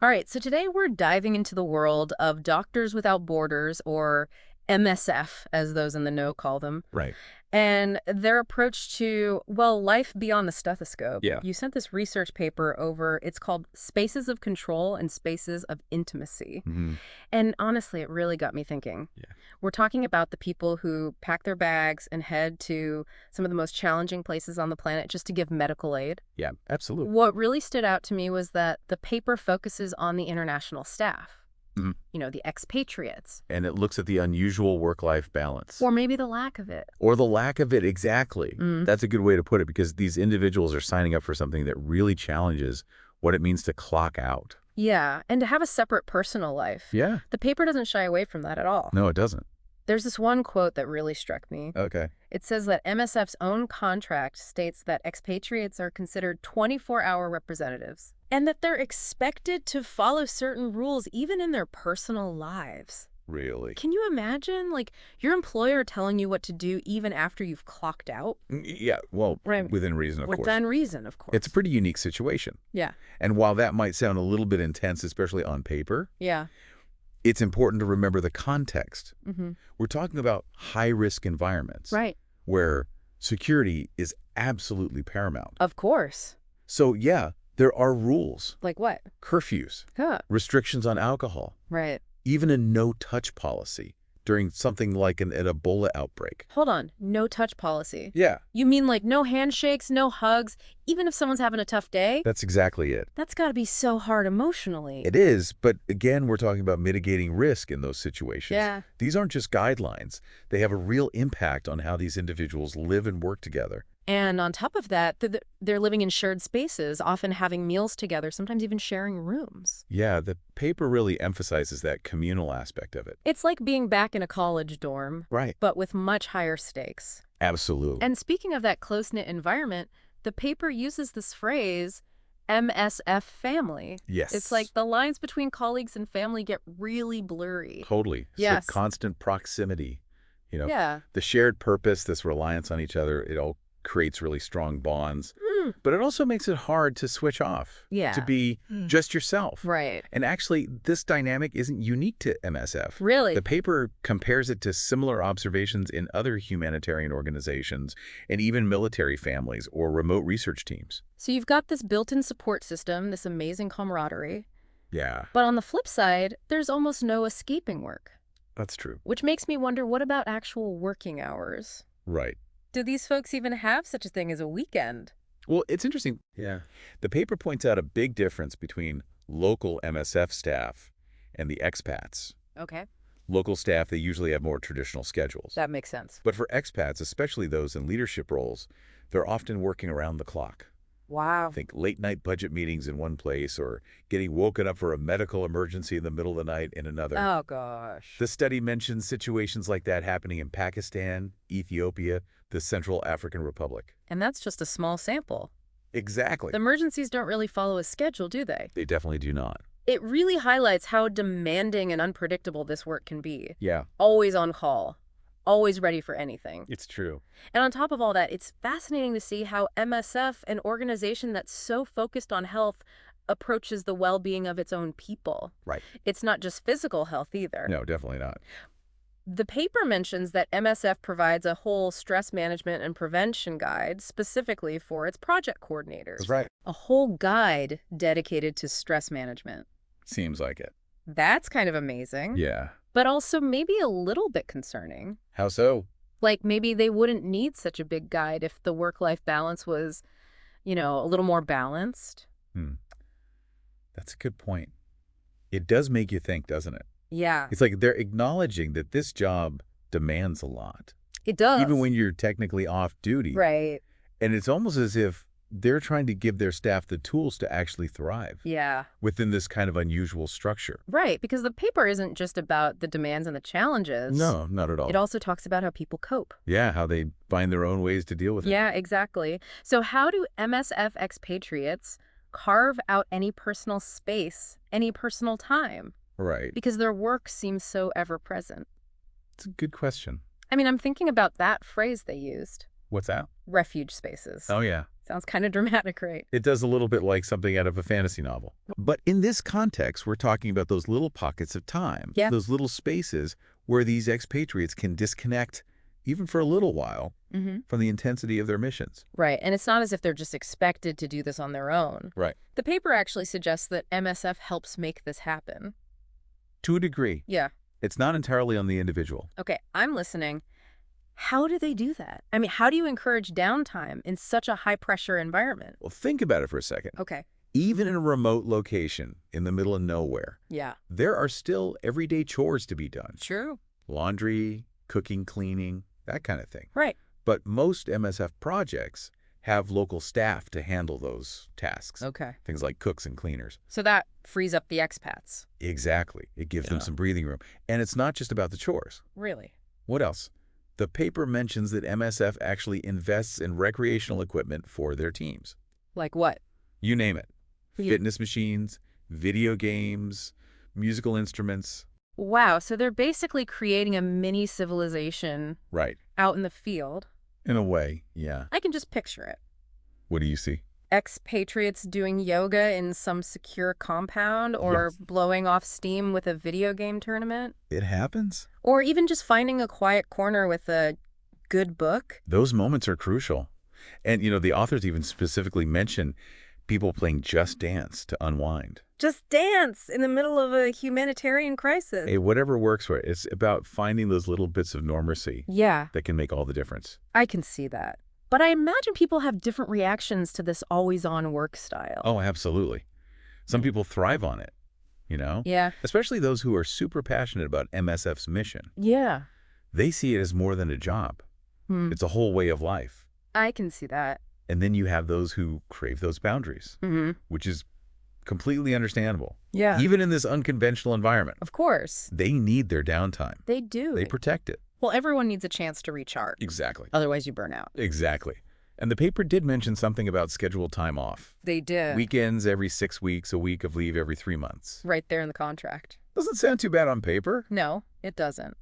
All right, so today we're diving into the world of Doctors Without Borders, or MSF, as those in the know call them, Right. and their approach to, well, life beyond the stethoscope. Yeah. You sent this research paper over, it's called Spaces of Control and Spaces of Intimacy. Hmm. And honestly, it really got me thinking. Yeah. We're talking about the people who pack their bags and head to some of the most challenging places on the planet just to give medical aid. Yeah, absolutely. What really stood out to me was that the paper focuses on the international staff, Mhm. the expatriates, And it looks at the unusual work-life balance. or maybe the lack of it. Or the lack of it, exactly. Mm. That's a good way to put it, because these individuals are signing up for something that really challenges what it means to clock out. Yeah, and to have a separate personal life. Yeah. The paper doesn't shy away from that at all. No, it doesn't. There's this one quote that really struck me. Okay. It says that MSF's own contract states that expatriates are considered 24-hour representatives and that they're expected to follow certain rules even in their personal lives. Really? Can you imagine, like, your employer telling you what to do even after you've clocked out? Yeah, well, Right. within reason, of course. Within reason, of course. It's a pretty unique situation. Yeah. And while that might sound a little bit intense, especially on paper, Yeah. it's important to remember the context. Mm-hmm. We're talking about high-risk environments. Right. Where security is absolutely paramount. Of course. So, yeah, there are rules, Like what? curfews, Huh. restrictions on alcohol, Right. even a no-touch policy during something like an Ebola outbreak. Hold on. No touch policy. Yeah, You mean like no handshakes, no hugs, even if someone's having a tough day? that's exactly it. That's got to be so hard emotionally. It is, but again, we're talking about mitigating risk in those situations. Yeah. These aren't just guidelines. They have a real impact on how these individuals live and work together. And on top of that, they're living in shared spaces, often having meals together, sometimes even sharing rooms. Yeah, the paper really emphasizes that communal aspect of it. It's like being back in a college dorm, Right. but with much higher stakes. Absolutely. And speaking of that close-knit environment, the paper uses this phrase, MSF family. Yes. It's like the lines between colleagues and family get really blurry. Totally. Yes. So constant proximity, Yeah. the shared purpose, this reliance on each other, it all creates really strong bonds. Mm. But it also makes it hard to switch off, Yeah. to be just yourself. Right. And actually, this dynamic isn't unique to MSF. Really? The paper compares it to similar observations in other humanitarian organizations and even military families or remote research teams. So you've got this built-in support system, this amazing camaraderie. Yeah, But on the flip side, there's almost no escaping work, that's true. which makes me wonder, what about actual working hours? Right. Do these folks even have such a thing as a weekend? Well, it's interesting. Yeah. The paper points out a big difference between local MSF staff and the expats. Okay. Local staff, they usually have more traditional schedules. That makes sense. But for expats, especially those in leadership roles, they're often working around the clock. Wow. Think late-night budget meetings in one place or getting woken up for a medical emergency in the middle of the night in another. Oh, gosh. The study mentions situations like that happening in Pakistan, Ethiopia, the Central African Republic. And that's just a small sample. Exactly. The emergencies don't really follow a schedule, do they? They definitely do not. It really highlights how demanding and unpredictable this work can be. Yeah, Always on call. Always ready for anything. it's true. And on top of all that, it's fascinating to see how MSF, an organization that's so focused on health, approaches the well-being of its own people. Right. It's not just physical health either. No, definitely not. The paper mentions that MSF provides a whole stress management and prevention guide specifically for its project coordinators. That's right. A whole guide dedicated to stress management. Seems like it. That's kind of amazing. Yeah. But also maybe a little bit concerning. How so? Like maybe they wouldn't need such a big guide if the work-life balance was, a little more balanced. That's a good point. It does make you think, doesn't it? Yeah, It's like they're acknowledging that this job demands a lot, it does. even when you're technically off duty. Right. And it's almost as if they're trying to give their staff the tools to actually thrive Yeah. within this kind of unusual structure. Right, because the paper isn't just about the demands and the challenges. No, not at all. It also talks about how people cope. Yeah, how they find their own ways to deal with it. Yeah, exactly. So how do MSF expatriates carve out any personal space, any personal time? Right. Because their work seems so ever-present. It's a good question. I mean, I'm thinking about that phrase they used, What's that? refuge spaces. Oh, yeah. Sounds kind of dramatic, right? It does a little bit like something out of a fantasy novel. But in this context, we're talking about those little pockets of time, Yeah. those little spaces where these expatriates can disconnect, even for a little while, Mm-hmm. from the intensity of their missions. Right, and it's not as if they're just expected to do this on their own. Right. The paper actually suggests that MSF helps make this happen. To a degree, Yeah. it's not entirely on the individual. Okay, I'm listening. How do they do that? I mean, how do you encourage downtime in such a high-pressure environment? Well, think about it for a second. Okay. Even in a remote location in the middle of nowhere, Yeah. there are still everyday chores to be done. True. Laundry, cooking, cleaning, that kind of thing. Right. But most MSF projects have local staff to handle those tasks. Okay. Things like cooks and cleaners. So that frees up the expats. Exactly. It gives them Yeah. some breathing room. And it's not just about the chores. Really? What else? The paper mentions that MSF actually invests in recreational equipment for their teams. Like what? You name it. Yeah. Fitness machines, video games, musical instruments. Wow, so they're basically creating a mini civilization Right. out in the field. In a way, yeah. I can just picture it. What do you see? Expatriates doing yoga in some secure compound, or Yes. blowing off steam with a video game tournament, It happens. or even just finding a quiet corner with a good book. Those moments are crucial. And, the authors even specifically mention people playing Just Dance to unwind. Just dance in the middle of a humanitarian crisis. Hey, whatever works for it. It's about finding those little bits of normalcy Yeah, that can make all the difference. I can see that. But I imagine people have different reactions to this always-on work style. Oh, absolutely. Some people thrive on it, Yeah. especially those who are super passionate about MSF's mission. Yeah. They see it as more than a job. Hmm. It's a whole way of life. I can see that. And then you have those who crave those boundaries, Mm-hmm. which is completely understandable. Yeah. Even in this unconventional environment, Of course. they need their downtime. They do. They protect it. Well, everyone needs a chance to recharge. Exactly. Otherwise, you burn out. Exactly. And the paper did mention something about scheduled time off. They did. Weekends every 6 weeks, a week of leave every 3 months. Right there in the contract. Doesn't sound too bad on paper. No, it doesn't.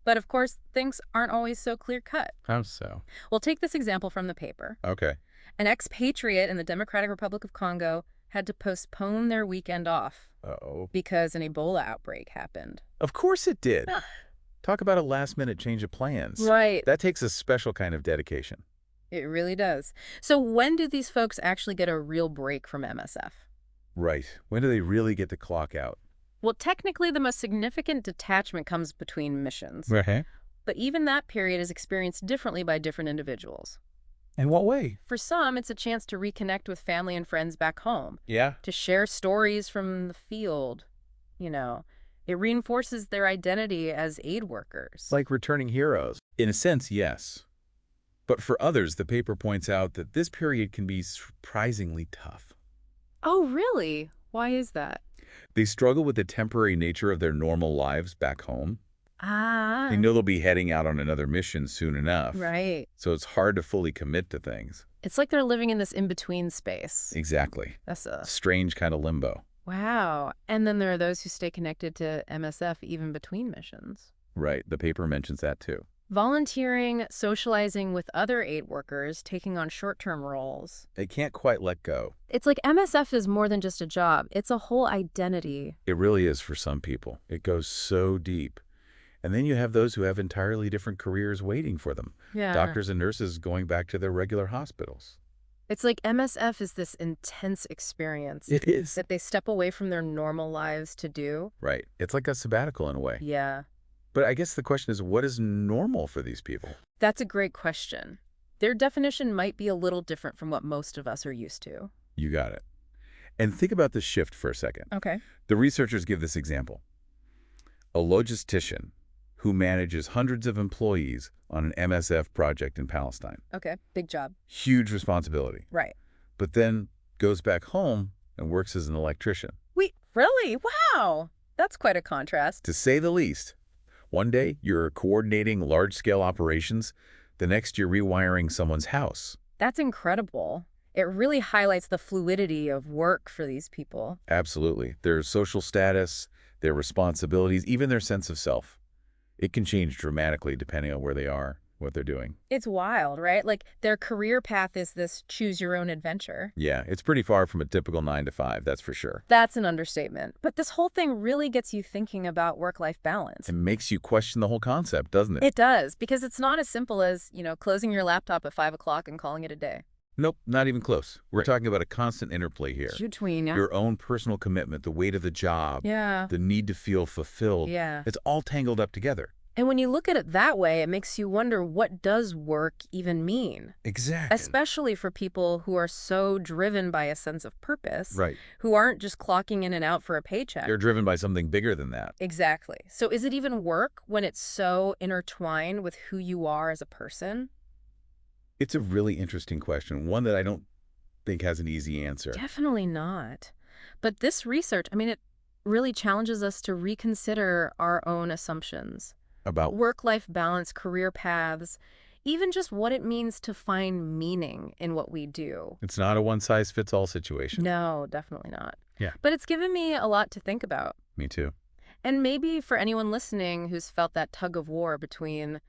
But of course, things aren't always so clear-cut. How so? We'll take this example from the paper. Okay. An expatriate in the Democratic Republic of Congo had to postpone their weekend off Uh-oh. because an Ebola outbreak happened. Of course it did. Talk about a last-minute change of plans. Right. That takes a special kind of dedication. It really does. So when do these folks actually get a real break from MSF? Right. When do they really get to clock out? Well, technically, the most significant detachment comes between missions. Right. But even that period is experienced differently by different individuals. In what way? For some, it's a chance to reconnect with family and friends back home, Yeah. to share stories from the field. It reinforces their identity as aid workers. Like returning heroes. In a sense, yes. But for others, the paper points out that this period can be surprisingly tough. Oh, really? Why is that? They struggle with the temporary nature of their normal lives back home. Ah, They know they'll be heading out on another mission soon enough. right. So it's hard to fully commit to things. It's like they're living in this in-between space. Exactly. That's a... Strange kind of limbo. Wow. And then there are those who stay connected to MSF even between missions. Right. The paper mentions that too. Volunteering, socializing with other aid workers, taking on short-term roles. They can't quite let go. It's like MSF is more than just a job. It's a whole identity. It really is for some people. It goes so deep. And then you have those who have entirely different careers waiting for them. Yeah. Doctors and nurses going back to their regular hospitals. It's like MSF is this intense experience It is. that they step away from their normal lives to do. Right. It's like a sabbatical in a way. Yeah. But I guess the question is, what is normal for these people? That's a great question. Their definition might be a little different from what most of us are used to. You got it. And think about the shift for a second. Okay. The researchers give this example. A logistician who manages hundreds of employees on an MSF project in Palestine. Okay. Big job. Huge responsibility. Right. But then goes back home and works as an electrician. Wait, really? Wow. That's quite a contrast. To say the least. One day, you're coordinating large-scale operations. The next, you're rewiring someone's house. That's incredible. It really highlights the fluidity of work for these people. Absolutely. Their social status, their responsibilities, even their sense of self. It can change dramatically depending on where they are, what they're doing. It's wild, right? Like, their career path is this choose-your-own-adventure. Yeah, it's pretty far from a typical 9 to 5, that's for sure. That's an understatement. But this whole thing really gets you thinking about work-life balance. It makes you question the whole concept, doesn't it? It does, because it's not as simple as, closing your laptop at 5 o'clock and calling it a day. Nope, not even close. We're Right. talking about a constant interplay here. Between, yeah. Your own personal commitment, the weight of the job, Yeah. the need to feel fulfilled. Yeah. It's all tangled up together. And when you look at it that way, it makes you wonder, what does work even mean? Exactly. Especially for people who are so driven by a sense of purpose, Right. who aren't just clocking in and out for a paycheck. You're driven by something bigger than that. Exactly. So is it even work when it's so intertwined with who you are as a person? It's a really interesting question, one that I don't think has an easy answer. Definitely not. But this research, it really challenges us to reconsider our own assumptions. About Work-life balance, career paths, even just what it means to find meaning in what we do. it's not a one-size-fits-all situation. No, definitely not. Yeah. But it's given me a lot to think about. Me too. And maybe for anyone listening who's felt that tug of war between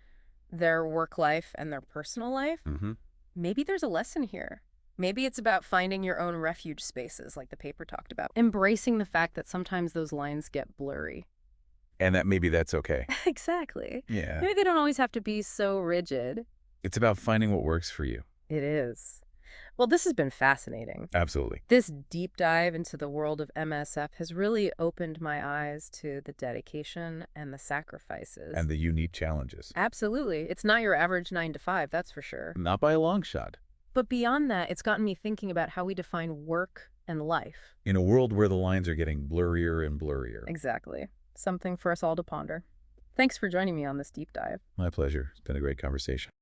their work life and their personal life, Mm-hmm. maybe there's a lesson here. Maybe it's about finding your own refuge spaces, like the paper talked about. Embracing the fact that sometimes those lines get blurry. And that maybe that's okay. Exactly. Yeah. Maybe they don't always have to be so rigid. It's about finding what works for you. It is. Well, this has been fascinating. Absolutely. This deep dive into the world of MSF has really opened my eyes to the dedication and the sacrifices. And the unique challenges. Absolutely. It's not your average 9 to 5, that's for sure. Not by a long shot. But beyond that, it's gotten me thinking about how we define work and life. In a world where the lines are getting blurrier and blurrier. Exactly. Something for us all to ponder. Thanks for joining me on this deep dive. My pleasure. It's been a great conversation.